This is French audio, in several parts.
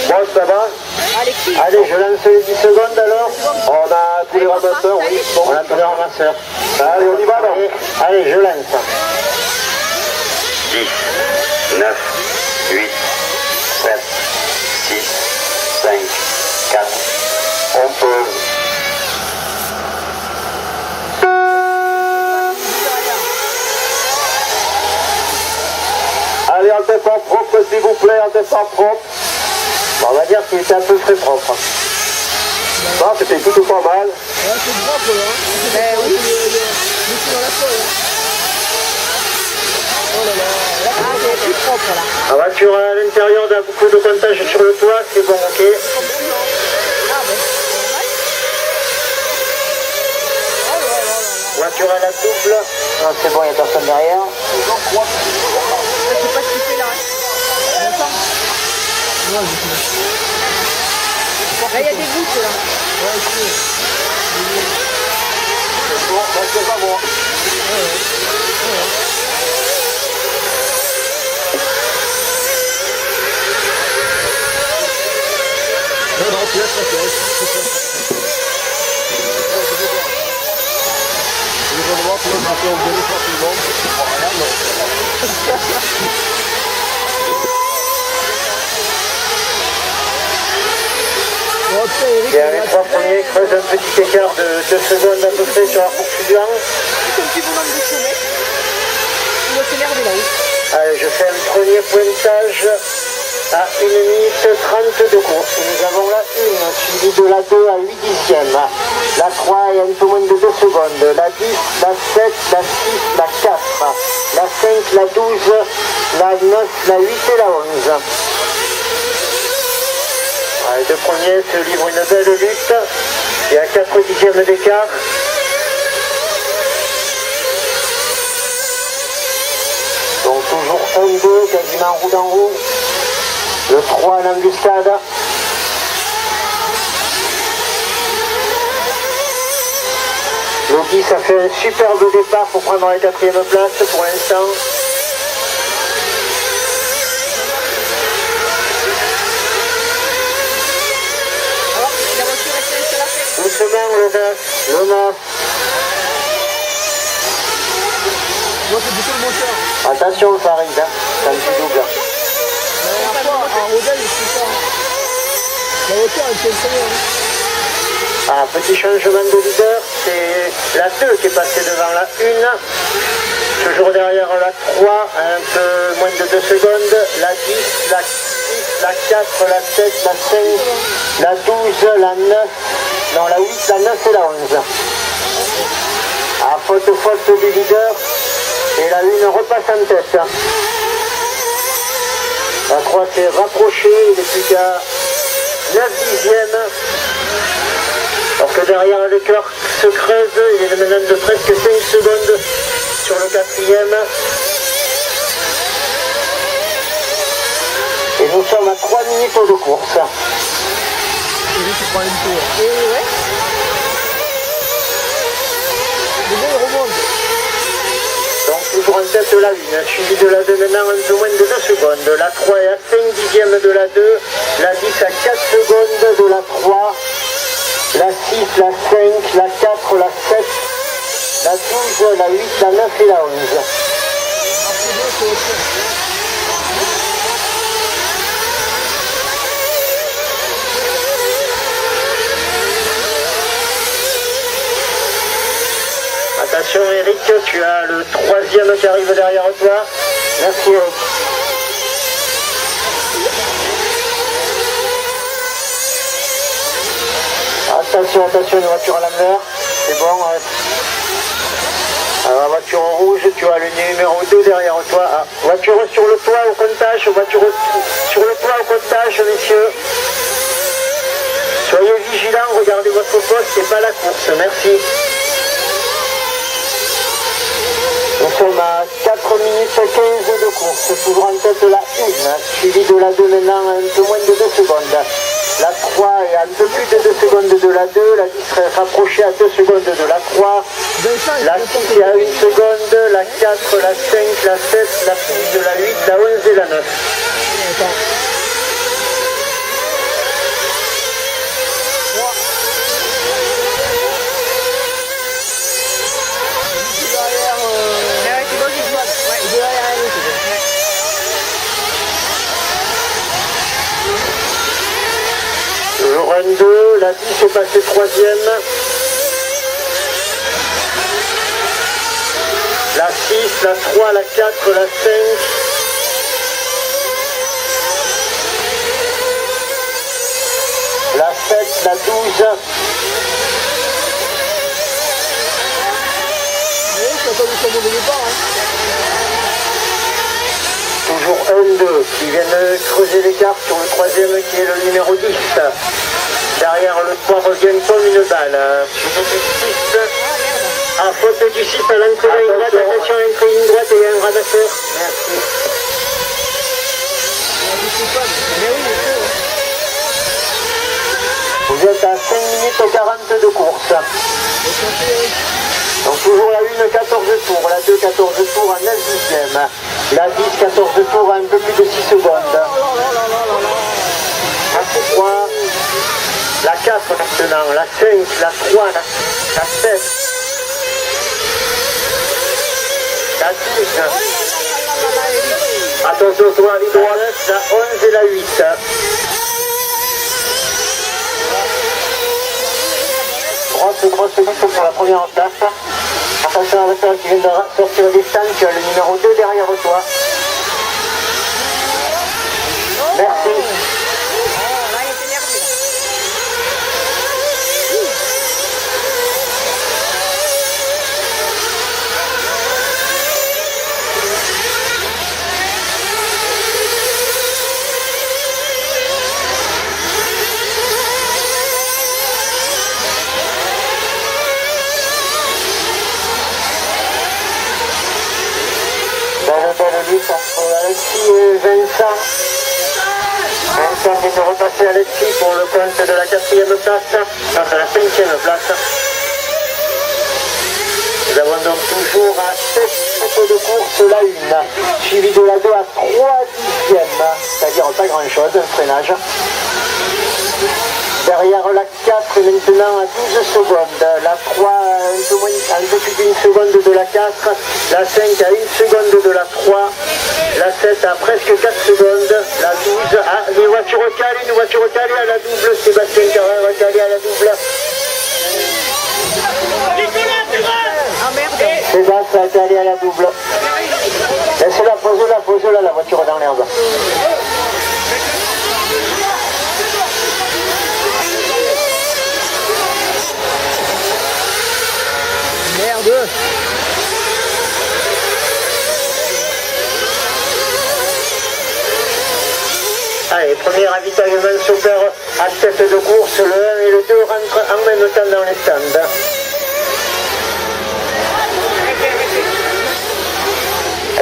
Bon, ça va. Allez, je lance les 10 secondes alors. On a tous les ramasseurs, oui. Bon, on a tous les ramasseurs. Allez, on y va alors. Allez, je lance. 10, 9, 8, 7, 6, 5, 4. On pose. Allez, en tête en propre, s'il vous plaît, en tête en propre. Bon, on va dire qu'il était à peu près propre. Non, c'était plutôt pas mal. Ouais, c'est propre là. Ben oui. Dans la feuille. Oh là là. Là, c'est plus propre là. La voiture à l'intérieur d'un boucle de comptage sur le toit, c'est bon, ok. Voiture à la double. Non, c'est bon, il n'y a personne derrière. Je sais pas ce qu'il fait là. Là, il y a des gouttes là. Ouais, Bon, c'est pas bon. Non, tu laisses la pièce. Je vais voir pour le matin, on va faire tout le monde. Rien, non. Bien, les trois premiers creusent un petit écart de 2 secondes à peu près sur la poursuivant. C'est un petit bonhomme de chemin. Il va s'énerver là-haut. Allez, je fais un premier pointage à 1 minute 30 de course. Nous avons la 1, suivie de la 2 à 8 dixièmes. La 3 est un peu moins de 2 secondes. La 10, la 7, la 6, la 4, la 5, la 12, la 9, la 8 et la 11. Les deux premiers se livrent une belle lutte. Il y a 4 dixièmes d'écart. Donc toujours 1-2, quasiment roue dans roue. Le 3 à l'embuscade. Le 10 a fait un superbe départ pour prendre la 4e place pour l'instant. Doucement le 9, le 9. Moi, c'est plutôt le moteur. Attention Farid, hein, quand tu doubles. En modèle, c'est ça. La moteur, elle fait le seigneur. Ah, petit changement de leader, c'est la 2 qui est passée devant la 1. Toujours derrière la 3, un peu moins de 2 secondes. La 10, la 6, la 4, la 7, la 5, la 12, la 9. Non, la 8, la 9 et la 11. Ah, faute du leader. Et la 1 repasse en tête. La 3 s'est rapprochée, il n'est plus qu'à 9 dixièmes. Alors que derrière l'écart se creuse, il est maintenant de presque 5 secondes sur le 4e. Et nous sommes à 3 minutes de course. Et lui, tu prends une tour. Et ouais. Le gars, il remonte. Donc toujours en tête la 1, suivi de la 2 maintenant un peu moins de 2 secondes. La 3 est à 5 dixièmes de la 2, la 10 à 4 secondes de la 3, la 6, la 5, la 4, la 7, la 12, la 8, la 9 et la 11. Attention Eric, tu as le 3e qui arrive derrière toi. Merci Eric. Attention, attention, une voiture à l'envers. C'est bon. Alors la voiture rouge, tu as le numéro 2 derrière toi. Ah, voiture sur le toit au comptage, voiture sur le toit au comptage, messieurs. Soyez vigilants, regardez votre poste, c'est pas la course. Merci. Nous sommes à 4 minutes 15 de course, toujours en tête la 1, suivi de la 2 maintenant un peu moins de 2 secondes. La 3 est un peu plus de 2 secondes de la 2, la 10 serait rapprochée à 2 secondes de la 3, la 6 est à 1 seconde, la 4, la 5, la 7, la 6, de la 8, la 11 et la 9. Attends. 1 minute 15 de course, toujours en tête la 1, suivi de la 2 maintenant un peu moins de 2 secondes. La 3 est un peu plus de 2 secondes de la 2, la 10 serait rapprochée à 2 secondes de la 3, la 6 est à 1 seconde, la 4, la 5, la 7, la 6 de la 8, la 11 et la 9. 1, 2, la 10 est passée 3e. La 6, la 3, la 4, la 5. La 7, la 12. Oui, c'est comme ça au départ. Hein. Toujours 1, 2 qui viennent creuser l'écart sur le 3e qui est le numéro 10. Derrière le 3 revient comme une balle. À faute du 6 à l'entrée de ligne droite, attention à l'entrée de ligne droite et il y a un ramasseur. Merci. Mais oui, Vous êtes à 5 minutes 40 de course. Donc toujours la 1, 14 tours, la 2, 14 tours à 9 dixièmes. La 10, 14 tours à un peu plus de 6 secondes. La 3, la 4 maintenant, la 5, la 3, la 7. La 12. Attention sur la ligne droite, la 11 et la 8. Grosse lutte pour la première place. Attention à l'auteur qui vient de sortir des stands, tu as le numéro 2 derrière toi. Merci. Belle lutte entre Alexis et Vincent. Vincent vient de repasser Alexis pour le compte de la 4e place, enfin la 5e place. Nous avons donc toujours à 7 minutes de course la 1, suivi de la 2 à 3 dixièmes, c'est-à-dire pas grand-chose, un freinage. Derrière la 4 maintenant à 12 secondes, la 3 un peu plus d'une seconde de la 4, la 5 à 1 seconde de la 3, la 7 à presque 4 secondes, la 12 à une voiture calée à la double, Sébastien Carrère calé à la double. Sébastien a été allé à la double. Laissez-la, pose-la la voiture dans l'herbe. Merde. Allez, premier ravitaillement s'opère à tête de course, le 1 et le 2 rentrent en même temps dans les stands.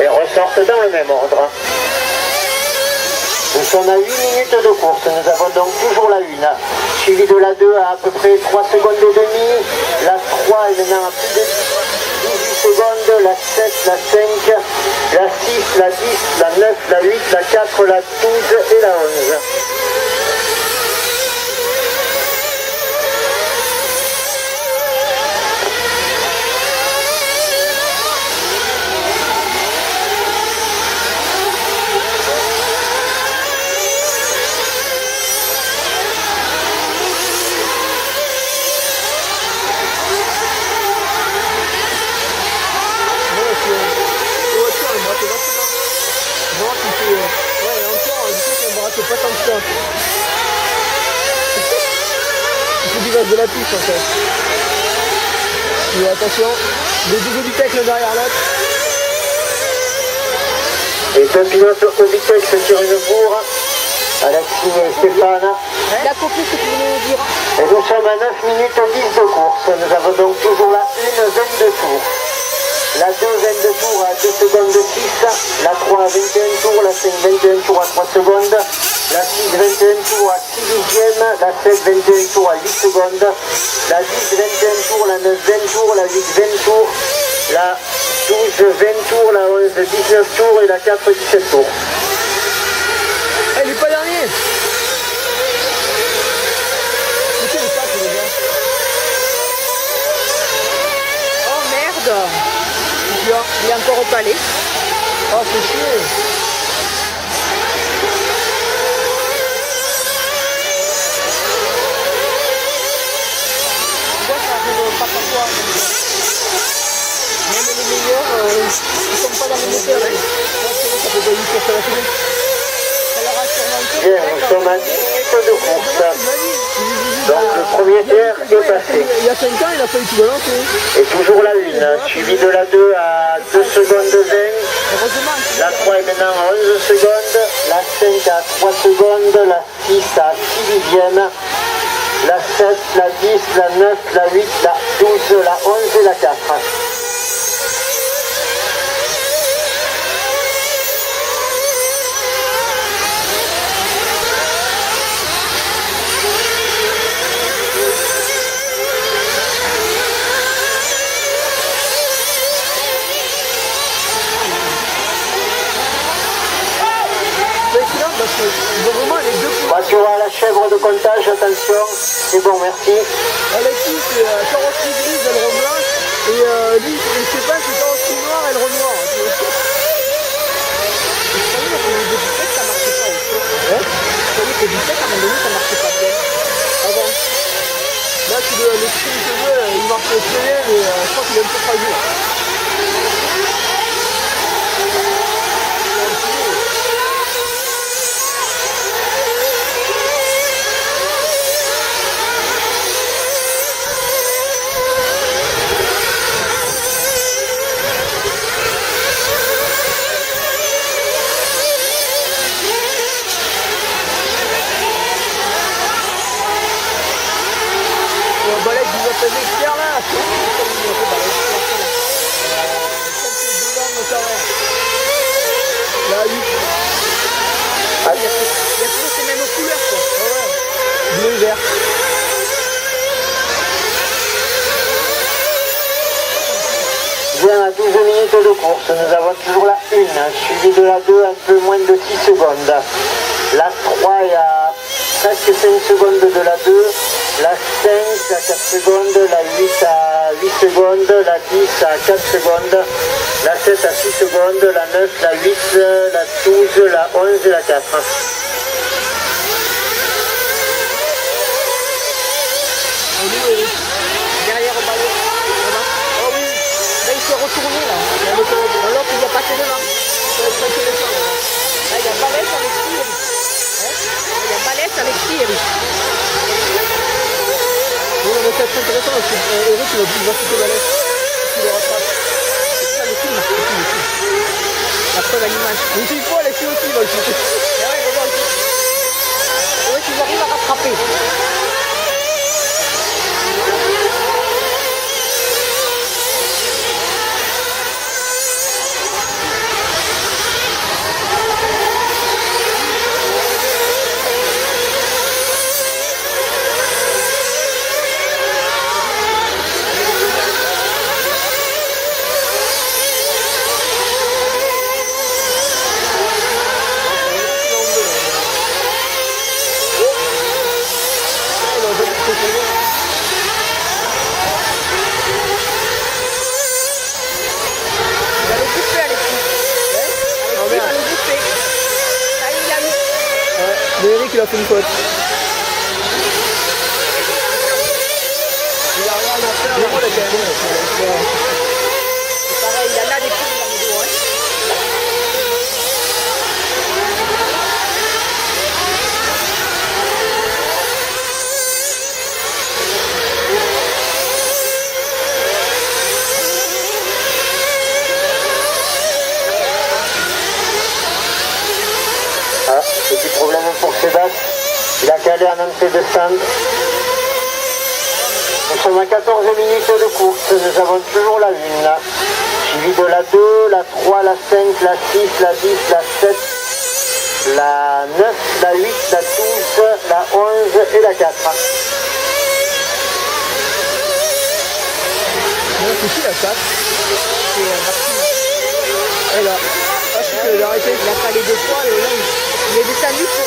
Et ressortent dans le même ordre. Nous sommes à 8 minutes de course, nous avons donc toujours la 1, suivi de la 2 à peu près 3 secondes et demie, la 3 est maintenant à plus de 18 secondes, la 7, la 5, la 6, la 10, la 9, la 8, la 4, la 12 et la 11. Pas tant que ça. Il faut qu'il fasse de la piste en fait. Et attention, le double Obitex derrière l'autre. Et deux pilotes Obitex sur une bourre. Alexis et Stéphane. La copie, ce que tu voulais nous dire. Et nous sommes à 9 minutes 10 de course. Nous avons donc toujours la 1 22 tours. La 2 22 tours à 2 secondes 6. La 3 21 tours. La 5 21 tours à 3 secondes. La 6 21 tours à 6 dixièmes, la 7 21 tours à 8 secondes, la 10 21 tours, la 9 20 tours, la 8 20 tours, la 12 20 tours, la 11 19 tours et la 4 17 tours. Elle est pas dernier. C'est le 4 déjà. Oh merde. Il est encore au palais. Oh c'est chier. C'est pas une course à la télé. Ça leur a sûrement fait. Bien, nous sommes à 10 minutes de course. Donc le premier tiers est passé. Il y a 5 ans, il a failli tout balancer. Et toujours la 1, suivie de la 2 à 2 secondes 20. Heureusement. La 3 est maintenant à 11 secondes. La 5 à 3 secondes. La 6 à 6 dixièmes. La 7, la 10, la 9, la 8, la 12, la 11 et la 4. C'est excellent parce que ils ont vraiment les deux courses. Voiture à la chèvre de comptage, attention. C'est bon, merci. Alexis, c'est carrosserie grise, aileron blanche. Et lui, et Stéphane, c'est carrosserie noire, aileron noir. Tu vois. Ça marchait pas aussi. Hein? Je croyais que du fait, à un moment donné, ça marchait pas bien. Ah bon. Là, c'est le petit cheveux, il marche très bien, mais je crois qu'il est un peu fragile. Un balai qui va faire l'extérieur là. La 8. Ah, Il y a toujours ces mêmes couleurs, quoi. Bleu et vert. bien à 12 minutes de course, nous avons toujours la 1, suivie de la 2, un peu moins de 6 secondes. La 3 est à presque 5 secondes de la 2, la 5 à 4 secondes, la 8 à 8 secondes, la 10 à 4 secondes, la 7 à 6 secondes, la 9, la 8, la 12, la 11 et la 4. Derrière au ballon. Oh oui. Là, il s'est retourné, là. L'autre, il a passé devant. Là, il y a Balès avec Thierry. Il y a Balès avec Thierry. Oui, mais c'est très intéressant parce que Eric, il va quitter Balès. Il le rattrape. C'est ça le film. La preuve à l'image. Mais il faut Alexis aussi, il va le quitter. Mais ouais, mais bon, ouais, tu arrives à rattraper. Il va le bouffer, Alexis. Alexis va le bouffer. Ça y est, il a eu. Ouais, mais Eric, il a fait une faute. Il a rien à faire. Mais moi, il a quand même. C'est pareil, il y en a des petits dans le dos. Hein. Ah, petit problème pour Sébastien. Il a calé en entrée de stand. Nous sommes à 14 minutes de course. Nous avons toujours la 1. Suivi de la 2, la 3, la 5, la 6, la 10, la 7, la 9, la 8, la 12, la 11 et la 4. C'est qui la 4? C'est Martine. Elle a. Ah, je sais qu'elle a arrêté. Il a fallu 2 fois et là, il est descendu pour